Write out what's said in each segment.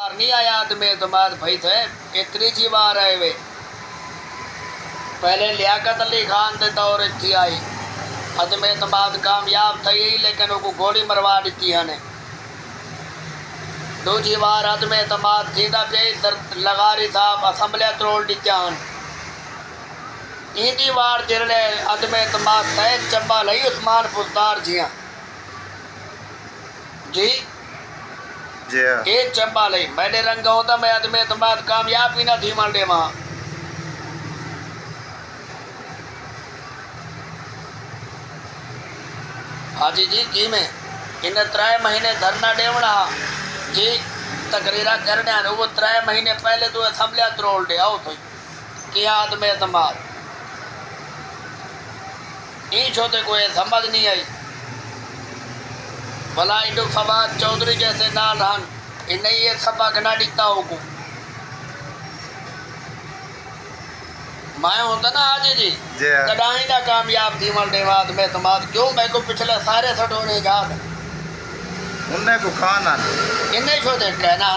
नहीं आया आदमी तुम्हारे भाई थे इतनी जी बार आए वे पहले लियाकत अली खान के दौर थी आई अदमे तमाद कामयाब थी लेकिन वो गोली मरवा दी ने दूजी बार अदमे तमाद थींदा पे लगारी साहब असम्बलिया तरोड़ दी ईंदी बार जिरले अदमे तमाद थे चब्बा लई उस्मान फुजदार जिया जी ये चब्बा लई मैंने रंग होता मैं अदमे तमाद कामयाब भी ना थी मंडे वहां हाजी जी की में इन 3 महीने धरना देवना जी तकरीरा करने वो 3 महीने पहले तो असम्बलिया तरोड़ दे आओ थी कि आदमे तमाद ई छोते कोई समझ नहीं आई भला इंडो फवाद चौधरी जैसे ना रहन इन ये सबक ना दिता हो मैं होता ना आज जी कदाई ना कामयाब थी मरने बाद में तमाद क्यों मैं को पिछले सारे सटोने याद उन्हें को खाना इन्हें छोते कहना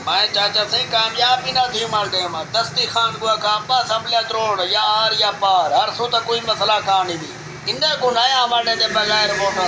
मैं चाचा से कामयाब ही ना थी मरने में दस्ती खान को कापा सबले त्रोड़ या आर या पार हर सो तक कोई मसला कहानी भी इन्हें को नया मरने दे बगैर वोटा